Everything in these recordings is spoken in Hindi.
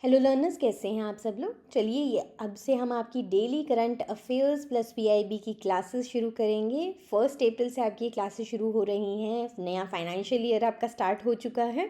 हेलो लर्नर्स, कैसे हैं आप सब लोग। चलिए ये अब से हम आपकी daily current affairs plus PIB की क्लासेस शुरू करेंगे। 1 अप्रैल से आपकी क्लासेस शुरू हो रही हैं। नया फाइनेंशियल ईयर आपका स्टार्ट हो चुका है।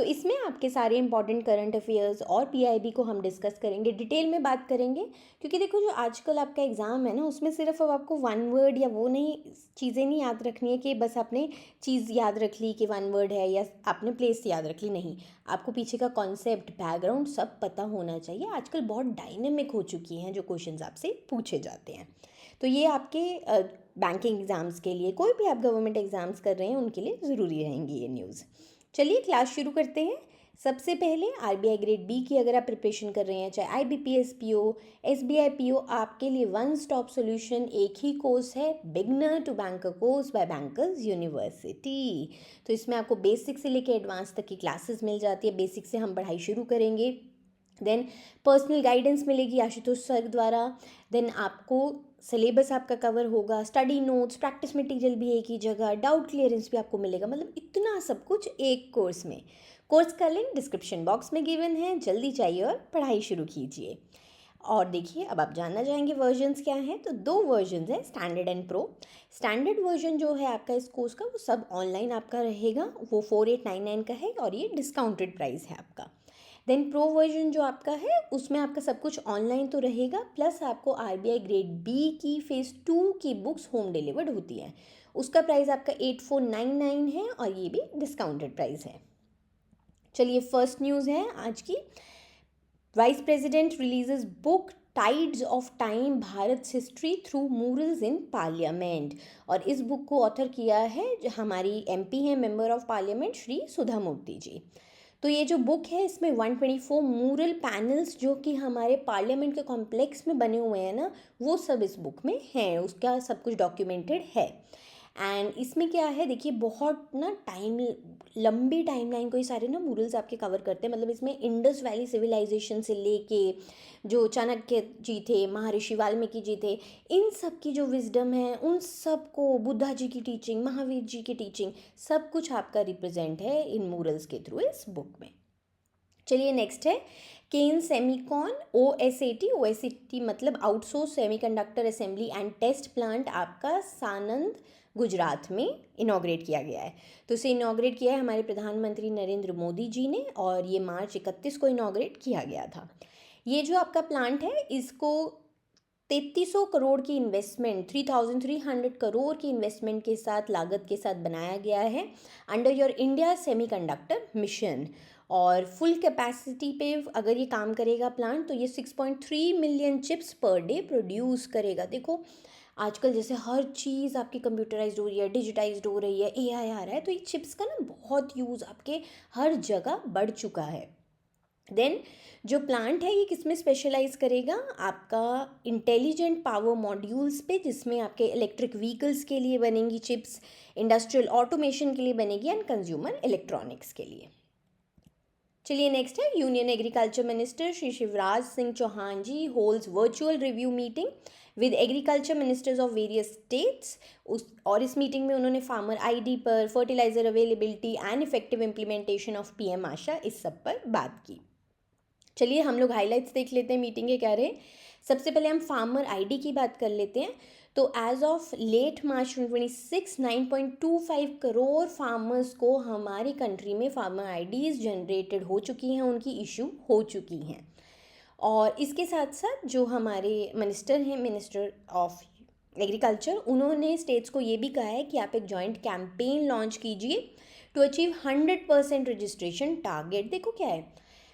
इसमें आपके सारे इंपॉर्टेंट करंट अफेयर्स और पीआईबी को हम डिस्कस करेंगे, डिटेल में बात करेंगे। क्योंकि देखो, जो आजकल आपका एग्ज़ाम है ना, उसमें सिर्फ अब आपको वन वर्ड या वो नहीं चीज़ें नहीं याद रखनी है कि बस आपने चीज़ याद रख ली कि वन वर्ड है या आपने प्लेस याद रख ली। नहीं, आपको पीछे का कॉन्सेप्ट, बैकग्राउंड सब पता होना चाहिए। आजकल बहुत डायनेमिक हो चुकी हैं जो क्वेश्चंस आपसे पूछे जाते हैं। तो ये आपके बैंकिंग एग्ज़ाम्स के लिए, कोई भी आप गवर्नमेंट एग्ज़ाम्स कर रहे हैं उनके लिए ज़रूरी रहेंगी ये न्यूज़। चलिए क्लास शुरू करते हैं। सबसे पहले आरबीआई ग्रेड बी की अगर आप प्रिपरेशन कर रहे हैं, चाहे आईबीपीएस पीओ, एसबीआई पीओ, आपके लिए वन स्टॉप सॉल्यूशन एक ही कोर्स है, beginner to banker course by bankers university. तो इसमें आपको बेसिक से लेकर एडवांस तक की क्लासेस मिल जाती है। बेसिक से हम पढ़ाई शुरू करेंगे, देन पर्सनल गाइडेंस मिलेगी आशुतोष सर द्वारा। देन आपको सिलेबस आपका कवर होगा, स्टडी नोट्स, प्रैक्टिस मटेरियल भी एक ही जगह, डाउट क्लियरेंस भी आपको मिलेगा। मतलब इतना सब कुछ एक कोर्स में। कोर्स का लिंक डिस्क्रिप्शन बॉक्स में गिवन है, जल्दी चाहिए और पढ़ाई शुरू कीजिए। और देखिए, अब आप जानना चाहेंगे वर्जन्स क्या हैं। तो 2 वर्जन्स हैं, standard and pro. Standard version जो है आपका इस कोर्स का, वो सब ऑनलाइन आपका रहेगा, वो 4899 का है और ये डिस्काउंटेड प्राइस है आपका। देन प्रो वर्जन जो आपका है, उसमें आपका सब कुछ ऑनलाइन तो रहेगा, प्लस आपको आरबीआई ग्रेड बी की फेज़ 2 की बुक्स होम डिलीवर्ड होती हैं। उसका प्राइस आपका 8499 है और ये भी डिस्काउंटेड प्राइस है। चलिए फर्स्ट न्यूज़ है आज की। Vice president releases book tides of time Bharat history through murals in Parliament. और इस बुक को ऑथर किया है हमारी एमपी हैं, मेंबर ऑफ पार्लियामेंट, श्री सुधा मूर्ति जी। तो ये जो बुक है, इसमें 124 मूरल पैनल्स जो कि हमारे पार्लियामेंट के कॉम्प्लेक्स में बने हुए हैं ना, वो सब इस बुक में हैं। उसका सब कुछ डॉक्यूमेंटेड है। एंड इसमें क्या है, देखिए, बहुत ना लंबी टाइमलाइन को ये सारे ना मूरल्स आपके कवर करते हैं। मतलब इसमें इंडस वैली सिविलाइजेशन से लेके जो चाणक्य जी थे, महर्षि वाल्मीकि जी थे, इन सब की जो विजडम है, उन सब को, बुद्धा जी की टीचिंग, महावीर जी की टीचिंग, सब कुछ आपका रिप्रेजेंट है इन मूरल्स के थ्रू इस बुक में। चलिए नेक्स्ट है केन सेमीकॉन ओएसएटी मतलब outsource semiconductor assembly and test plant आपका सानंद गुजरात में इनॉग्रेट किया गया है। तो इसे इनॉग्रेट किया है हमारे प्रधानमंत्री नरेंद्र मोदी जी ने, और ये मार्च 31 को इनॉग्रेट किया गया था। ये जो आपका प्लांट है, इसको 3300 करोड़ की इन्वेस्टमेंट, 3300 करोड़ की इन्वेस्टमेंट के साथ, लागत के साथ बनाया गया है under your India semiconductor mission. और फुल कैपेसिटी पे अगर ये काम करेगा प्लांट, तो ये 6.3 million chips per day produce करेगा। देखो, आजकल जैसे हर चीज़ आपकी कंप्यूटराइज्ड हो रही है, डिजिटाइज्ड हो रही है, एआई आ रहा है, तो ये चिप्स का ना बहुत यूज़ आपके हर जगह बढ़ चुका है। देन जो प्लांट है, ये किस में स्पेशलाइज करेगा, आपका इंटेलिजेंट पावर मॉड्यूल्स पे, जिसमें आपके इलेक्ट्रिक व्हीकल्स के लिए बनेंगी चिप्स, इंडस्ट्रियल ऑटोमेशन के लिए बनेगी, एंड कंज्यूमर इलेक्ट्रॉनिक्स के लिए। चलिए नेक्स्ट है, union agriculture minister Shri Shivraj Singh Chouhan ji holds virtual review meeting with agriculture ministers of various states. और इस मीटिंग में उन्होंने फार्मर आईडी पर, fertiliser availability and effective implementation of PM Aasha, इस सब पर बात की। चलिए हम लोग हाइलाइट्स देख लेते हैं मीटिंग के क्या रहे। सबसे पहले हम फार्मर आईडी की बात कर लेते हैं। तो as of late March 2026 9.25 crore farmers को हमारी कंट्री में फार्मर आईडीज़ जनरेटेड हो चुकी हैं, उनकी इशू हो चुकी हैं। और इसके साथ साथ जो हमारे मिनिस्टर हैं, मिनिस्टर ऑफ एग्रीकल्चर, उन्होंने स्टेट्स को ये भी कहा है कि आप एक जॉइंट कैंपेन लॉन्च कीजिए टू अचीव 100% रजिस्ट्रेशन टारगेट। देखो क्या है,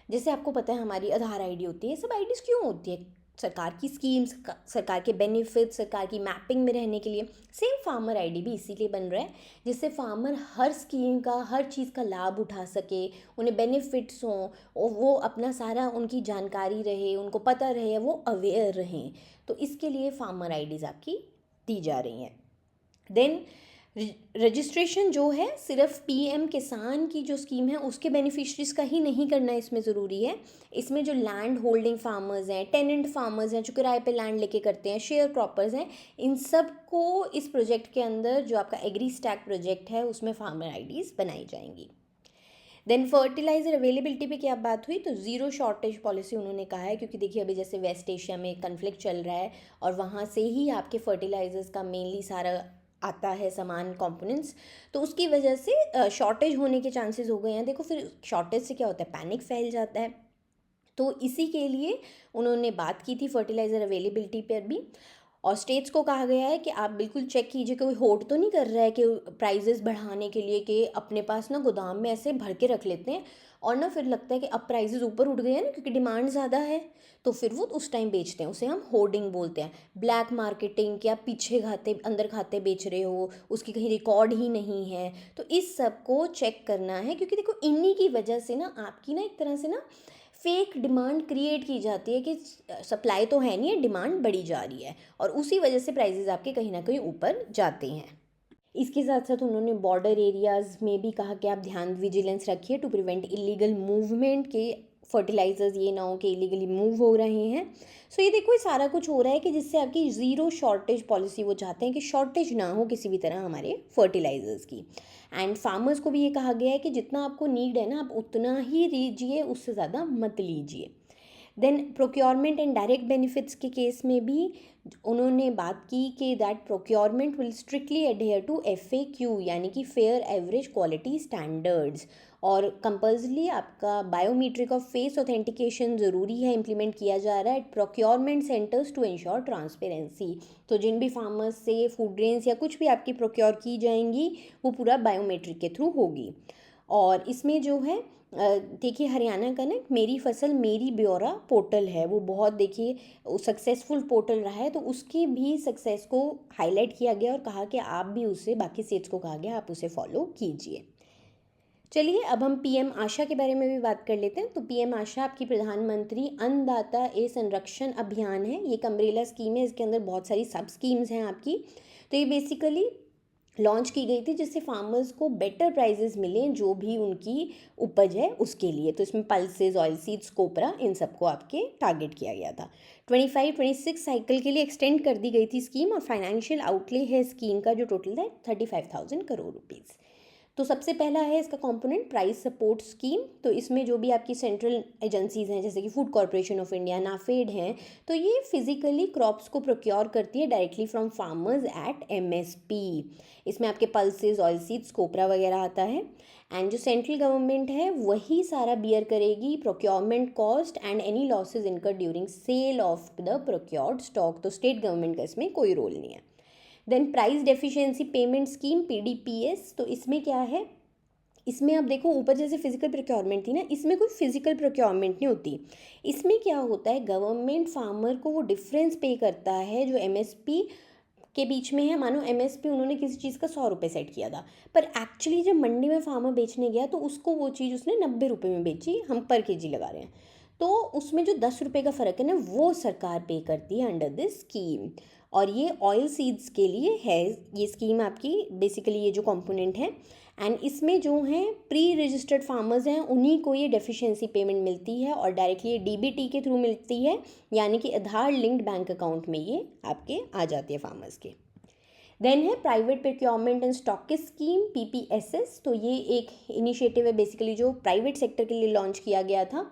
जैसे आपको पता है हमारी आधार आईडी होती है, सब आईडीज़ क्यों होती है, सरकार की स्कीम्स, सरकार के बेनिफिट, सरकार की मैपिंग में रहने के लिए। सेम फार्मर आईडी भी इसीलिए बन रहा है, जिससे फार्मर हर स्कीम का, हर चीज़ का लाभ उठा सके, उन्हें बेनिफिट्स हों और वो अपना सारा, उनकी जानकारी रहे, उनको पता रहे, वो अवेयर रहें। तो इसके लिए फार्मर आईडीज़ आपकी दी जा रही हैं। देन रजिस्ट्रेशन जो है, सिर्फ पीएम किसान की जो स्कीम है उसके बेनिफिशरीज़ का ही नहीं करना इसमें ज़रूरी है। इसमें जो लैंड होल्डिंग फार्मर्स हैं, टेनेंट फार्मर्स हैं, जो किराए पे लैंड लेके करते हैं, शेयर क्रॉपर्स हैं, इन सब को इस प्रोजेक्ट के अंदर, जो आपका एग्री स्टैक प्रोजेक्ट है, उसमें फार्मर आईडीज़ बनाई जाएंगी। देन फर्टिलाइज़र अवेलेबिलिटी पे क्या बात हुई, तो ज़ीरो शॉर्टेज पॉलिसी उन्होंने कहा है, क्योंकि देखिए अभी जैसे वेस्ट एशिया में कन्फ्लिक्ट चल रहा है और वहाँ से ही आपके फर्टिलाइज़र्स का मेनली सारा आता है सामान कंपोनेंट्स, तो उसकी वजह से शॉर्टेज होने के चांसेस हो गए हैं। देखो फिर शॉर्टेज से क्या होता है, पैनिक फैल जाता है। तो इसी के लिए उन्होंने बात की थी फर्टिलाइज़र अवेलेबिलिटी पर भी, और स्टेट्स को कहा गया है कि आप बिल्कुल चेक कीजिए, कोई होड़ तो नहीं कर रहा है कि प्राइजेस बढ़ाने के लिए कि अपने पास ना गोदाम में ऐसे भर के रख लेते हैं और ना फिर लगता है कि अब प्राइजेस ऊपर उठ गए हैं ना क्योंकि डिमांड ज़्यादा है, तो फिर वो उस टाइम बेचते हैं, उसे हम होर्डिंग बोलते हैं। ब्लैक मार्केटिंग, कि आप पीछे खाते अंदर खाते बेच रहे हो, उसकी कहीं रिकॉर्ड ही नहीं है, तो इस सब को चेक करना है, क्योंकि देखो इन्हीं की वजह से ना आपकी ना एक तरह से ना फेक डिमांड क्रिएट की जाती है कि सप्लाई तो है नहीं है, डिमांड बढ़ी जा रही है, और उसी वजह से प्राइजेस आपके कहीं ना कहीं ऊपर जाते हैं। इसके साथ साथ उन्होंने बॉर्डर एरियाज़ में भी कहा कि आप ध्यान विजिलेंस रखिए टू प्रिवेंट इलीगल मूवमेंट, के फर्टिलाइजर्स ये ना हो कि इलीगली मूव हो रहे हैं। सो ये देखो ये सारा कुछ हो रहा है कि जिससे आपकी ज़ीरो शॉर्टेज पॉलिसी, वो चाहते हैं कि शॉर्टेज ना हो किसी भी तरह हमारे फर्टिलाइजर्स की। एंड फार्मर्स को भी ये कहा गया है कि जितना आपको नीड है ना आप उतना ही लीजिए, उससे ज़्यादा मत लीजिए। Then procurement and direct benefits के केस में भी उन्होंने बात की कि that procurement will strictly adhere to FAQ, यानी कि फेयर एवरेज क्वालिटी स्टैंडर्ड्स, और कंपल्सरी आपका बायोमीट्रिक ऑफ फेस ऑथेंटिकेशन ज़रूरी है, इम्प्लीमेंट किया जा रहा है at procurement centres to ensure transparency. तो जिन भी फार्मर्स से फूड ग्रेन्स या कुछ भी आपकी प्रोक्योर की जाएंगी वो पूरा बायोमेट्रिक के थ्रू होगी। और इसमें जो है देखिए हरियाणा का ना मेरी फसल मेरी ब्यौरा पोर्टल है, वो बहुत देखिए सक्सेसफुल पोर्टल रहा है, तो उसकी भी सक्सेस को हाईलाइट किया गया और कहा कि आप भी उसे, बाकी स्टेट्स को कहा गया आप उसे फॉलो कीजिए। चलिए अब हम PM आशा के बारे में भी बात कर लेते हैं। तो PM आशा आपकी प्रधानमंत्री अन्नदाता ए संरक्षण अभियान है, ये एक अम्ब्रेला स्कीम है, इसके अंदर बहुत सारी सब स्कीम्स हैं आपकी। तो ये बेसिकली लॉन्च की गई थी जिससे फार्मर्स को बेटर प्राइजेस मिलें जो भी उनकी उपज है उसके लिए। तो इसमें पल्सेस, ऑयल सीड्स, कोपरा, इन सबको आपके टारगेट किया गया था। 25-26 साइकिल के लिए एक्सटेंड कर दी गई थी स्कीम, और फाइनेंशियल आउटले है स्कीम का जो टोटल है 35,000 करोड़ रुपीज़। तो सबसे पहला है इसका कंपोनेंट प्राइस सपोर्ट स्कीम। तो इसमें जो भी आपकी सेंट्रल एजेंसीज़ हैं जैसे कि food corporation of India, NAFED हैं, तो ये फिजिकली क्रॉप्स को प्रोक्योर करती है directly from farmers at MSP। इसमें आपके पल्सेस, ऑयल सीड्स, कोपरा वगैरह आता है। एंड जो सेंट्रल गवर्नमेंट है वही सारा बियर करेगी procurement cost and any losses incurred during sale of the procured stock. तो स्टेट गवर्नमेंट का इसमें कोई रोल नहीं है। Then price deficiency payment scheme PDPS, तो इसमें क्या है, इसमें आप देखो ऊपर जैसे फिजिकल प्रोक्योरमेंट थी ना, इसमें कोई फिजिकल प्रोक्योरमेंट नहीं होती। इसमें क्या होता है, गवर्नमेंट फार्मर को वो डिफरेंस पे करता है जो MSP के बीच में है। मानो MSP उन्होंने किसी चीज़ का 100 रुपये सेट किया था, पर एक्चुअली जब मंडी में फार्मर बेचने गया तो उसको वो चीज़ उसने 90 रुपये में बेची, हम पर केजी लगा रहे हैं, तो उसमें जो 10 रुपये का फ़र्क है ना वो सरकार पे करती है अंडर दिस स्कीम। और ये ऑयल सीड्स के लिए है ये स्कीम आपकी, बेसिकली ये जो कंपोनेंट है। एंड इसमें जो हैं प्री रजिस्टर्ड फार्मर्स हैं उन्हीं को ये डेफिशिएंसी पेमेंट मिलती है, और डायरेक्टली ये DBT के थ्रू मिलती है, यानी कि आधार लिंक्ड बैंक अकाउंट में ये आपके आ जाती है फार्मर्स के। देन है private procurement and stockist scheme PPSS। तो ये एक इनिशिएटिव है बेसिकली जो प्राइवेट सेक्टर के लिए लॉन्च किया गया था।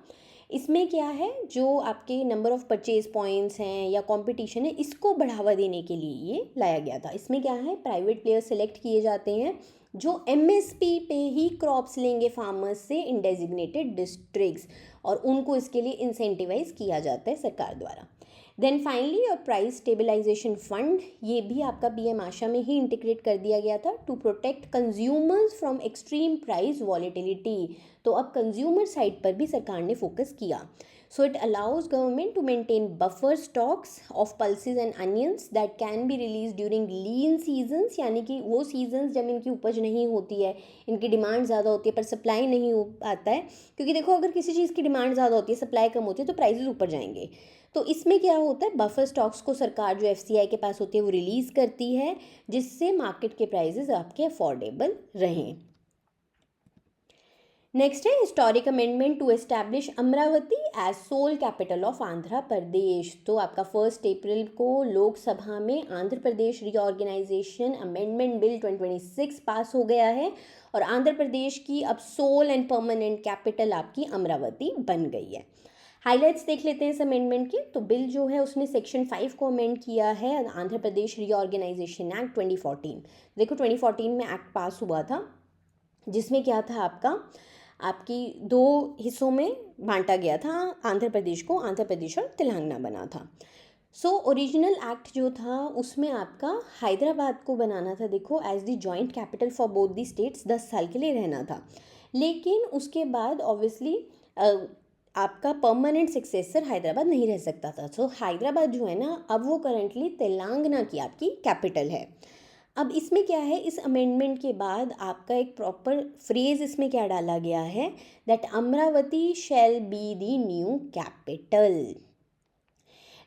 इसमें क्या है, जो आपके नंबर ऑफ़ परचेज पॉइंट्स हैं या कंपटीशन है इसको बढ़ावा देने के लिए ये लाया गया था। इसमें क्या है, प्राइवेट प्लेयर सेलेक्ट किए जाते हैं जो MSP पे ही क्रॉप्स लेंगे फार्मर्स से इन डेजिग्नेटेड डिस्ट्रिक्ट्स, और उनको इसके लिए इंसेंटिवाइज किया जाता है सरकार द्वारा। देन फाइनली और प्राइस स्टेबलाइजेशन फंड, ये भी आपका PM आशा में ही इंटीग्रेट कर दिया गया था to protect consumers from extreme price volatility. तो अब कंज्यूमर साइड पर भी सरकार ने फोकस किया। So it allows government to maintain buffer stocks of pulses and onions that can be release during lean seasons, यानी कि वो सीजन्स जब इनकी उपज नहीं होती है, इनकी डिमांड ज़्यादा होती है पर सप्लाई नहीं हो पाता है, क्योंकि देखो अगर किसी चीज़ की डिमांड ज़्यादा होती है, सप्लाई कम होती है, तो प्राइसेस ऊपर जाएंगे। तो इसमें क्या होता है, बफर स्टॉक्स को सरकार जो FCI के पास होती है वो रिलीज़ करती है, जिससे मार्केट के प्राइसेस आपके अफोर्डेबल रहें। नेक्स्ट है historic amendment to establish Amaravati as sole capital of Andhra Pradesh. तो आपका 1 अप्रैल को लोकसभा में Andhra Pradesh reorganisation amendment bill 2026 pass हो गया है और आंध्र प्रदेश की अब सोल एंड परमानेंट कैपिटल आपकी अमरावती बन गई है। हाइलाइट्स देख लेते हैं इस अमेंडमेंट के। तो बिल जो है उसने सेक्शन 5 को अमेंड किया है आंध्र प्रदेश रीऑर्गेनाइजेशन एक्ट 2014। देखो 2014 में एक्ट पास हुआ था जिसमें क्या था आपकी 2 हिस्सों में बांटा गया था आंध्र प्रदेश को, आंध्र प्रदेश और तेलंगाना बना था। सो ओरिजिनल एक्ट जो था उसमें आपका हैदराबाद को बनाना था, देखो as the joint capital for both the states 10 साल के लिए रहना था। लेकिन उसके बाद ऑब्वियसली आपका परमानेंट सक्सेसर हैदराबाद नहीं रह सकता था। सो हैदराबाद जो है ना अब वो करंटली तेलंगाना की आपकी कैपिटल है। अब इसमें क्या है, इस अमेंडमेंट के बाद आपका एक प्रॉपर फ्रेज इसमें क्या डाला गया है, that Amaravati shall be the new capital.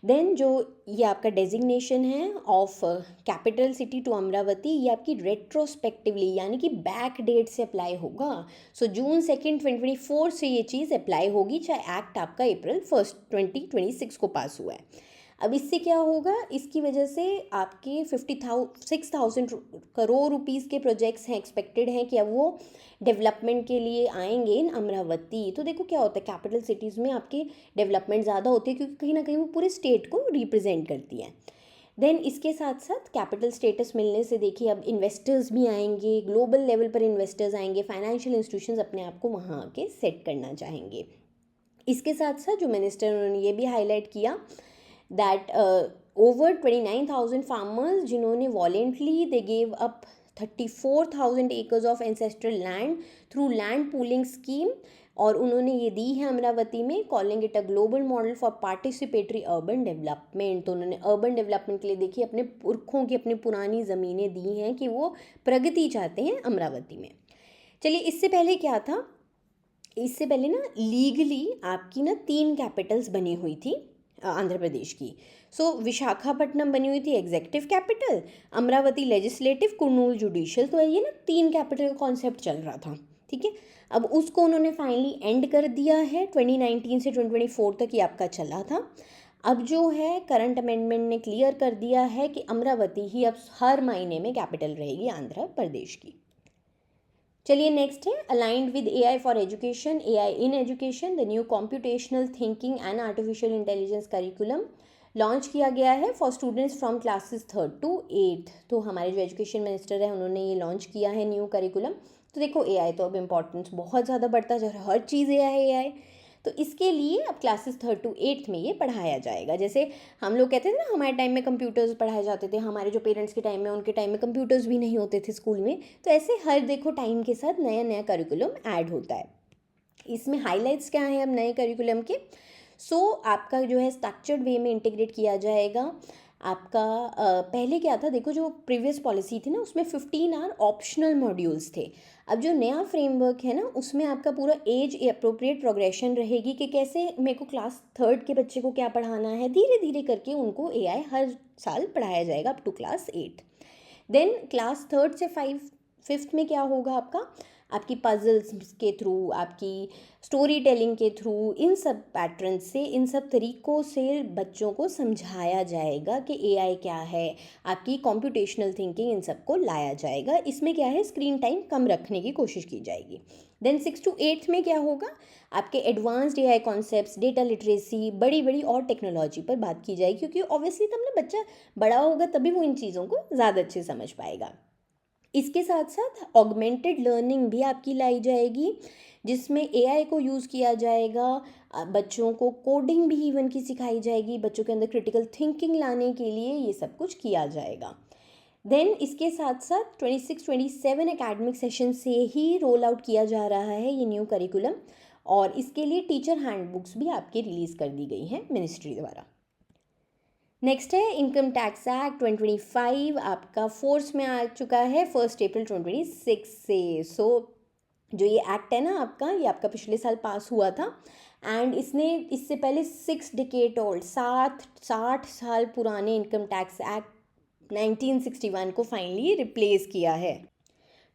Then जो ये आपका डेजिग्नेशन है of capital city to Amaravati, ये आपकी रेट्रोस्पेक्टिवली यानी कि बैक डेट से अप्लाई होगा। सो June 2, 2024 से ये चीज़ अप्लाई होगी, चाहे एक्ट आपका April 1, 2026 को पास हुआ है। अब इससे क्या होगा, इसकी वजह से आपके 6,000 करोड़ रुपीज़ के प्रोजेक्ट्स हैं, एक्सपेक्टेड हैं कि अब वो डेवलपमेंट के लिए आएंगे इन अमरावती। तो देखो क्या होता है, कैपिटल सिटीज़ में आपके डेवलपमेंट ज़्यादा होती है क्योंकि कहीं ना कहीं वो पूरे स्टेट को रिप्रेजेंट करती है। देन इसके साथ साथ कैपिटल स्टेटस मिलने से देखिए अब इन्वेस्टर्स भी आएंगे, ग्लोबल लेवल पर इन्वेस्टर्स आएंगे, फाइनेंशियल इंस्टीट्यूशंस अपने आप को वहाँ आके सेट करना चाहेंगे। इसके साथ साथ जो मिनिस्टर उन्होंने ये भी हाईलाइट किया दैट ओवर 29,000 फार्मर्स जिन्होंने voluntarily they gave up 34,000 acres of ancestral land through land pooling scheme, और उन्होंने ये दी है अमरावती में, calling it a global model for participatory urban development. तो उन्होंने अर्बन डेवलपमेंट के लिए देखिए अपने पुरखों की अपनी पुरानी ज़मीनें दी हैं कि वो प्रगति चाहते हैं अमरावती में। चलिए इससे पहले क्या था, इससे पहले ना लीगली आपकी ना 3 कैपिटल्स बनी हुई थी आंध्र प्रदेश की। सो विशाखापट्टनम बनी हुई थी executive capital, Amravati legislative, Kurnool judicial. तो ये ना 3 कैपिटल का कॉन्सेप्ट चल रहा था, ठीक है। अब उसको उन्होंने फाइनली एंड कर दिया है, 2019 से 2024 तक ये आपका चला था। अब जो है करंट अमेंडमेंट ने क्लियर कर दिया है कि अमरावती ही अब हर महीने में कैपिटल रहेगी आंध्र प्रदेश की। चलिए नेक्स्ट है aligned with AI for education, AI in education, the new computational thinking and artificial intelligence curriculum launch किया गया है for students from classes 3rd to 8th। तो हमारे जो एजुकेशन मिनिस्टर है उन्होंने ये लॉन्च किया है न्यू करिकुलम। तो देखो AI तो अब इम्पोर्टेंस बहुत ज़्यादा बढ़ता जा रहा है, हर चीज़ AI। तो इसके लिए अब क्लासेस 3rd to 8th में ये पढ़ाया जाएगा। जैसे हम लोग कहते थे ना हमारे टाइम में कंप्यूटर्स पढ़ाए जाते थे, हमारे जो पेरेंट्स के टाइम में, उनके टाइम में कंप्यूटर्स भी नहीं होते थे स्कूल में। तो ऐसे हर देखो टाइम के साथ नया नया करिकुलम ऐड होता है। इसमें हाइलाइट्स क्या हैं अब नए करिकुलम के। आपका जो है स्ट्रक्चर्ड वे में इंटीग्रेट किया जाएगा। आपका पहले क्या था, देखो जो प्रीवियस पॉलिसी थी ना उसमें 15 आवर ऑप्शनल मॉड्यूल्स थे। अब जो नया फ्रेमवर्क है ना उसमें आपका पूरा एज अप्रोप्रिएट प्रोग्रेशन रहेगी कि कैसे मेरे को क्लास 3rd के बच्चे को क्या पढ़ाना है, धीरे धीरे करके उनको AI हर साल पढ़ाया जाएगा up to class 8। Then class 3rd से 5th में क्या होगा, आपकी पजल्स के थ्रू, आपकी स्टोरी टेलिंग के थ्रू, इन सब पैटर्न से, इन सब तरीक़ों से बच्चों को समझाया जाएगा कि AI क्या है, आपकी कंप्यूटेशनल थिंकिंग, इन सब को लाया जाएगा। इसमें क्या है, स्क्रीन टाइम कम रखने की कोशिश की जाएगी। देन 6th to 8th में क्या होगा, आपके advanced AI concepts, data literacy, बड़ी बड़ी और टेक्नोलॉजी पर बात की जाएगी, क्योंकि ऑब्वियसली तब ना बच्चा बड़ा होगा तभी वो इन चीज़ों को ज़्यादा अच्छे समझ पाएगा। इसके साथ साथ ऑगमेंटेड लर्निंग भी आपकी लाई जाएगी, जिसमें AI को यूज़ किया जाएगा। बच्चों को कोडिंग भी इवन की सिखाई जाएगी, बच्चों के अंदर क्रिटिकल थिंकिंग लाने के लिए ये सब कुछ किया जाएगा। देन इसके साथ साथ 26-27 एकेडमिक सेशन से ही रोल आउट किया जा रहा है ये न्यू करिकुलम, और इसके लिए टीचर हैंडबुक्स भी आपकी रिलीज़ कर दी गई हैं मिनिस्ट्री द्वारा। नेक्स्ट है इनकम टैक्स एक्ट 2025 आपका फोर्स में आ चुका है 1 अप्रैल 2026 से। जो ये एक्ट है ना आपका, ये आपका पिछले साल पास हुआ था, एंड इसने इससे पहले 6 डिकेड ओल्ड 60 साल पुराने इनकम टैक्स एक्ट 1961 को फाइनली रिप्लेस किया है।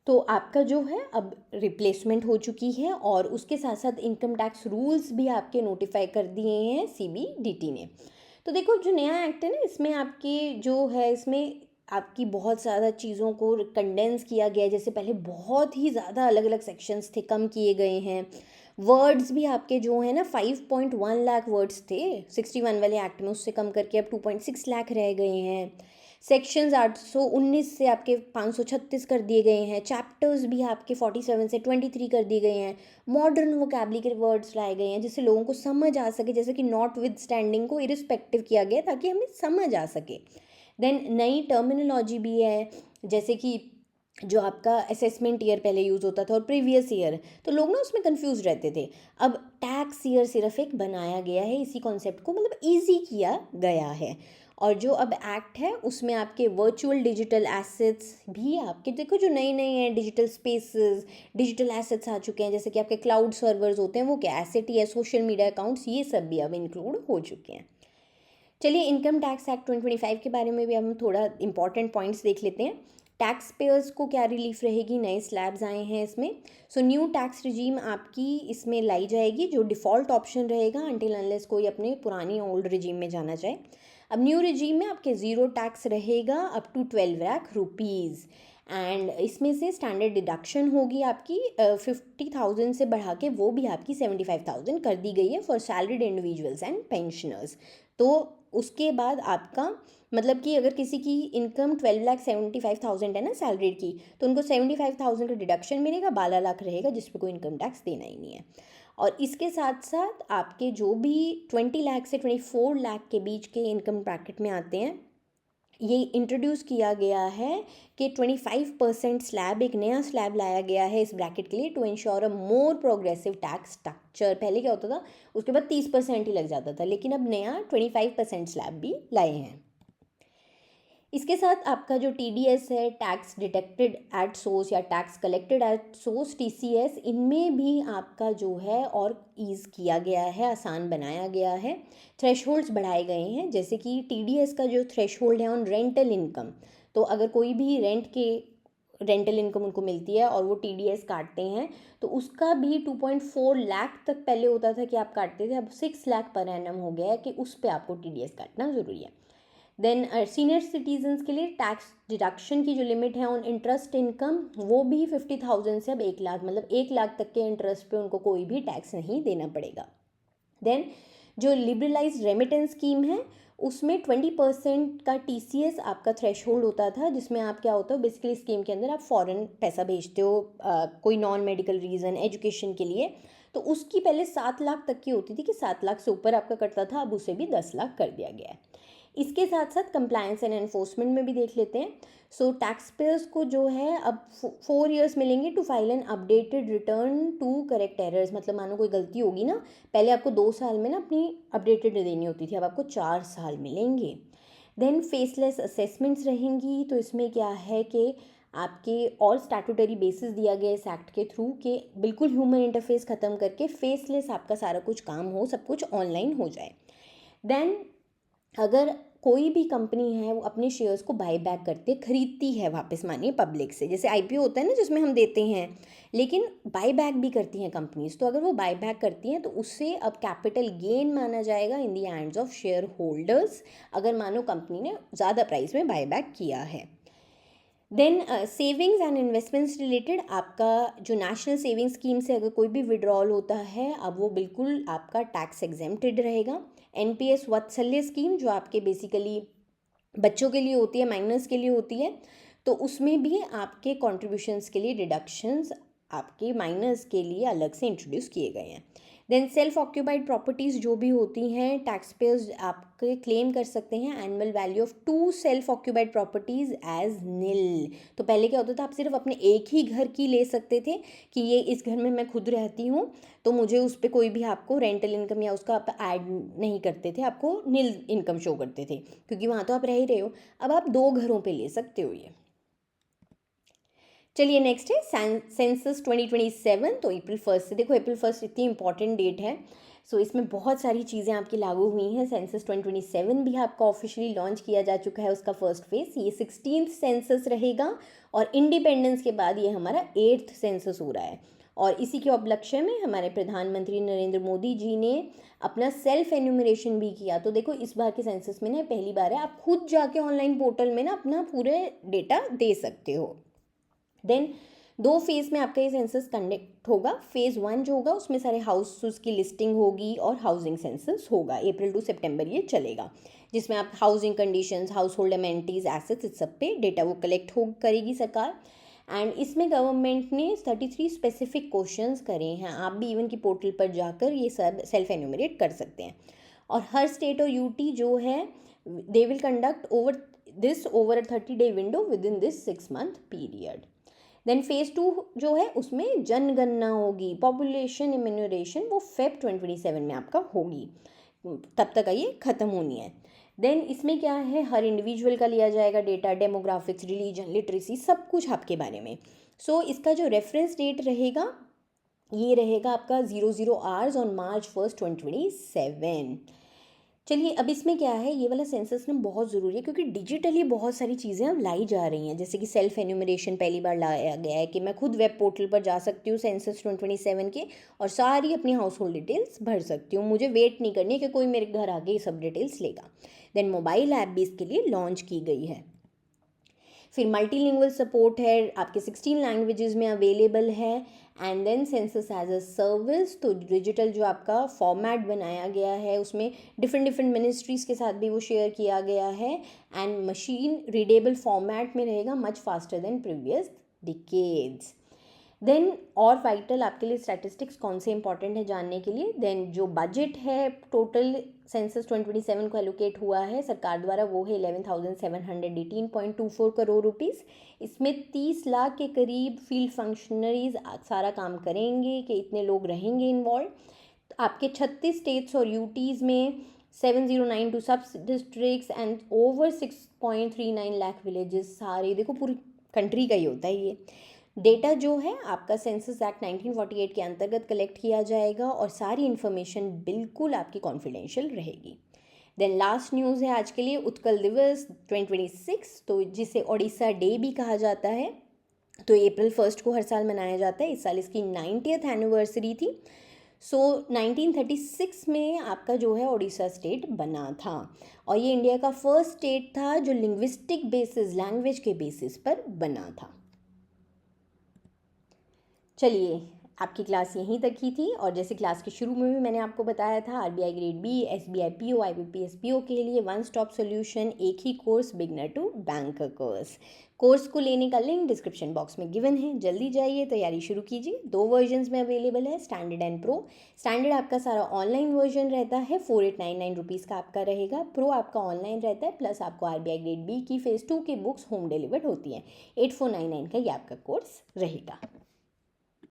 तो आपका जो है अब रिप्लेसमेंट हो चुकी है और उसके साथ साथ इनकम टैक्स रूल्स भी आपके नोटिफाई कर दिए हैं CBDT ने। तो देखो जो नया एक्ट है ना, इसमें आपके जो है, इसमें आपकी बहुत ज़्यादा चीज़ों को कंडेंस किया गया है। जैसे पहले बहुत ही ज़्यादा अलग अलग सेक्शंस थे, कम किए गए हैं। वर्ड्स भी आपके जो है ना 5.1 लाख वर्ड्स थे 61 वाले एक्ट में, उससे कम करके अब 2.6 लाख रह गए हैं। सेक्शंस 819 से आपके 536 कर दिए गए हैं। चैप्टर्स भी आपके 47 से 23 कर दिए गए हैं। मॉडर्न वोकैबुलरी के वर्ड्स लाए गए हैं जिससे लोगों को समझ आ सके, जैसे कि नॉट विद स्टैंडिंग को इरिस्पेक्टिव किया गया ताकि हमें समझ आ सके। देन नई टर्मिनोलॉजी भी है, जैसे कि जो आपका असेसमेंट ईयर पहले यूज़ होता था और प्रीवियस ईयर, तो लोग ना उसमें कंफ्यूज रहते थे। अब टैक्स ईयर सिर्फ एक बनाया गया है, इसी कॉन्सेप्ट को मतलब ईजी किया गया है। और जो अब एक्ट है उसमें आपके वर्चुअल डिजिटल एसेट्स भी आपके, देखो जो नई नई हैं डिजिटल स्पेसेस, डिजिटल एसेट्स आ चुके हैं, जैसे कि आपके क्लाउड सर्वर्स होते हैं, वो क्या एसेट ही है, सोशल मीडिया अकाउंट्स, ये सब भी अब इंक्लूड हो चुके हैं। चलिए इनकम टैक्स एक्ट 2025 के बारे में भी हम थोड़ा इंपॉर्टेंट पॉइंट्स देख लेते हैं। टैक्स पेयर्स को क्या रिलीफ रहेगी, नए स्लैब्स आए हैं इसमें। सो न्यू टैक्स रिजीम आपकी इसमें लाई जाएगी, जो डिफ़ॉल्ट ऑप्शन रहेगा अनटिल अनलेस कोई अपने पुरानी ओल्ड रिजीम में जाना चाहे। अब न्यू रिजीम में आपके ज़ीरो टैक्स रहेगा up to 12 lakh rupees. And इसमें से स्टैंडर्ड डिडक्शन होगी आपकी 50,000 से बढ़ा के वो भी आपकी 75,000 कर दी गई है for salaried individuals and pensioners. तो उसके बाद आपका मतलब कि अगर किसी की इनकम 12,75,000 है ना सैलरीड की, तो उनको 75,000 का डिडक्शन मिलेगा, 12 लाख रहेगा जिस पे कोई इनकम टैक्स देना ही नहीं है। और इसके साथ साथ आपके जो भी 20 लाख से 24 लाख के बीच के इनकम ब्रैकेट में आते हैं, ये इंट्रोड्यूस किया गया है कि 25% स्लैब, एक नया स्लैब लाया गया है इस ब्रैकेट के लिए to ensure a more progressive tax structure. पहले क्या होता था, उसके बाद 30% ही लग जाता था, लेकिन अब नया 25% स्लैब भी लाए हैं। इसके साथ आपका जो TDS है, टैक्स डिटेक्टेड एट सोर्स या tax collected at source TCS, इनमें भी आपका जो है और ईज़ किया गया है, आसान बनाया गया है। थ्रेशहोल्ड्स बढ़ाए गए हैं, जैसे कि TDS का जो थ्रेशहोल्ड है ऑन रेंटल इनकम, तो अगर कोई भी रेंटल इनकम उनको मिलती है और वो TDS काटते हैं, तो उसका भी 2.4 लाख तक पहले होता था कि आप काटते थे, अब 6 लाख पर एनम हो गया है कि उस पर आपको TDS काटना ज़रूरी है। देन सीनियर सिटीजन्स के लिए टैक्स डिडक्शन की जो लिमिट है ऑन इंटरेस्ट इनकम, वो भी 50,000 से अब 1 लाख, मतलब 1 लाख तक के इंटरेस्ट पे उनको कोई भी टैक्स नहीं देना पड़ेगा। देन जो लिबरलाइज रेमिटेंस स्कीम है, उसमें 20% का TCS आपका थ्रेशहोल्ड होता था, जिसमें आप क्या होता है बेसिकली स्कीम के अंदर आप फॉरेन पैसा भेजते हो कोई नॉन मेडिकल रीज़न, एजुकेशन के लिए, तो उसकी पहले 7 लाख तक की होती थी कि 7 लाख से ऊपर आपका कटता था, अब उसे भी 10 लाख कर दिया गया है। इसके साथ साथ कंप्लायंस एंड एनफोर्समेंट में भी देख लेते हैं। सो टैक्स पेयर्स को जो है अब 4 ईयर्स मिलेंगे to file an updated return to correct errors. मतलब मानो कोई गलती होगी ना, पहले आपको 2 साल में ना अपनी अपडेटेड देनी होती थी, अब आपको 4 साल मिलेंगे। देन फेसलेस असेसमेंट्स रहेंगी, तो इसमें क्या है कि आपके और स्टैट्यूटरी बेसिस दिया गया इस एक्ट के थ्रू कि बिल्कुल ह्यूमन इंटरफेस ख़त्म करके फेसलेस आपका सारा कुछ काम हो, सब कुछ ऑनलाइन हो जाए। देन अगर कोई भी कंपनी है वो अपने शेयर्स को बाय बैक करते खरीदती है वापस, मानिए पब्लिक से, जैसे IPO होता है ना जिसमें हम देते हैं, लेकिन बाय बैक भी करती हैं कंपनीज, तो अगर वो बाय बैक करती हैं तो उससे अब कैपिटल गेन माना जाएगा in the hands of shareholders, अगर मानो कंपनी ने ज़्यादा प्राइस में बाय बैक किया है। Then savings and investments related, आपका जो नेशनल सेविंग स्कीम से अगर कोई भी विड्रॉल होता है, अब वो बिल्कुल आपका टैक्स एग्जेम्प्टेड रहेगा। NPS वात्सल्य स्कीम जो आपके बेसिकली बच्चों के लिए होती है, माइनर्स के लिए होती है, तो उसमें भी आपके कॉन्ट्रीब्यूशंस के लिए डिडक्शंस आपके माइनर्स के लिए अलग से इंट्रोड्यूस किए गए हैं। देन सेल्फ ऑक्यूपाइड प्रॉपर्टीज़ जो भी होती हैं, टैक्स पेयर्स आपके क्लेम कर सकते हैं annual value of 2 self occupied properties as nil. तो पहले क्या होता था, आप सिर्फ अपने एक ही घर की ले सकते थे कि ये इस घर में मैं खुद रहती हूँ, तो मुझे उस पर कोई भी आपको रेंटल इनकम या उसका आप ऐड नहीं करते थे, आपको निल इनकम शो करते थे क्योंकि वहाँ तो आप रह ही रहे हो। अब आप 2 घरों पे ले सकते हो ये। चलिए नेक्स्ट है सेंसस 2027। तो अप्रैल 1 से, देखो अप्रैल 1 इतनी इंपॉर्टेंट डेट है। सो इसमें बहुत सारी चीज़ें आपकी लागू हुई हैं। सेंसस 2027 भी आपका ऑफिशियली लॉन्च किया जा चुका है, उसका फर्स्ट फेज़। ये 16th सेंसस रहेगा और इंडिपेंडेंस के बाद ये हमारा 8th सेंसस हो रहा है। और इसी के उपलक्ष्य में हमारे प्रधानमंत्री नरेंद्र मोदी जी ने अपना सेल्फ एन्यूमरेशन भी किया। तो देखो इस बार के सेंसस में ना पहली बार है, आप खुद जाके ऑनलाइन पोर्टल में ना अपना पूरे डेटा दे सकते हो। देन 2 फेज़ में आपका ये सेंसस कंडक्ट होगा। फेज़ 1 जो होगा उसमें सारे हाउसेस की लिस्टिंग होगी और हाउसिंग सेंसस होगा। अप्रैल टू सितंबर ये चलेगा, जिसमें आप housing conditions, house hold amenities, assets, इस सब पे डेटा वो कलेक्ट करेगी सरकार। एंड इसमें गवर्नमेंट ने 33 स्पेसिफिक क्वेश्चंस करे हैं। आप भी इवन की पोर्टल पर जाकर ये सब सेल्फ एन्यूमरेट कर सकते हैं। और हर स्टेट और यूटी जो है they will conduct over a 30-day window within this 6 month period. Then phase 2 जो है उसमें जनगणना होगी, पॉपुलेशन इम्यूनरेशन, वो फेब 2027 में आपका होगी। तब तक ये ख़त्म होनी है। देन इसमें क्या है, हर इंडिविजुअल का लिया जाएगा डेटा, डेमोग्राफिक्स, रिलीजन, लिटरेसी, सब कुछ आपके बारे में। सो इसका जो रेफरेंस डेट रहेगा ये रहेगा आपका 00 आवर्स ऑन March 1st 2027। चलिए अब इसमें क्या है, ये वाला सेंसस ना बहुत ज़रूरी है क्योंकि डिजिटली बहुत सारी चीज़ें अब लाई जा रही हैं। जैसे कि सेल्फ एन्यूमरेशन पहली बार लाया गया है कि मैं खुद वेब पोर्टल पर जा सकती हूँ सेंसस 2027 के और सारी अपनी हाउस होल्ड डिटेल्स भर सकती हूँ। मुझे वेट नहीं करनी है कि कोई मेरे घर आके ये सब डिटेल्स लेगा। देन मोबाइल ऐप भी इसके लिए लॉन्च की गई है। फिर मल्टीलिंगुअल सपोर्ट है, आपके 16 लैंग्वेजेस में अवेलेबल है। And then census as a service, तो डिजिटल जो आपका फॉर्मेट बनाया गया है उसमें डिफरेंट मिनिस्ट्रीज़ के साथ भी वो शेयर किया गया है। एंड मशीन रीडेबल फॉर्मेट में रहेगा, much faster than previous decades. Then और वाइटल आपके लिए स्टैटिस्टिक्स कौन से इंपॉर्टेंट है जानने के लिए, देन जो बजट है टोटल सेंसस 2027 को एलोकेट हुआ है सरकार द्वारा वो है 11,718.24 करोड़ रुपीज़। इसमें 30 लाख के करीब फील्ड फंक्शनरीज सारा काम करेंगे कि इतने लोग रहेंगे इन्वॉल्व। आपके 36 स्टेट्स और यूटीज़ में 7092 सब districts and over 6.39 lakh villages, सारे देखो पूरी कंट्री का ही होता है ये। डेटा जो है आपका सेंसस एक्ट 1948 के अंतर्गत कलेक्ट किया जाएगा और सारी इन्फॉर्मेशन बिल्कुल आपकी कॉन्फिडेंशियल रहेगी। देन लास्ट न्यूज़ है आज के लिए, उत्कल दिवस 2026, तो जिसे ओडिशा डे भी कहा जाता है। तो अप्रैल 1 को हर साल मनाया जाता है। इस साल इसकी 90th एनिवर्सरी थी। सो 1936 में आपका जो है ओडिशा स्टेट बना था और ये इंडिया का फर्स्ट स्टेट था जो लिंग्विस्टिक बेसिस, लैंग्वेज के बेसिस पर बना था। चलिए आपकी क्लास यहीं तक ही थी और जैसे क्लास के शुरू में भी मैंने आपको बताया था, RBI grade B, SBI PO, IBPS PO के लिए वन स्टॉप सॉल्यूशन, एक ही course, beginner to banker course को लेने का लिंक डिस्क्रिप्शन बॉक्स में गिवन है। जल्दी जाइए, तैयारी शुरू कीजिए। 2 वर्जन्स में अवेलेबल है, स्टैंडर्ड एंड प्रो। स्टैंडर्ड आपका सारा ऑनलाइन वर्जन रहता है, 4899 रुपीज़ का आपका रहेगा। प्रो आपका ऑनलाइन रहता है, प्लस आपको आरबीआई ग्रेड बी की फेज़ 2 की बुक्स होम डिलीवर्ड होती हैं। 8499 का ये आपका कोर्स रहेगा।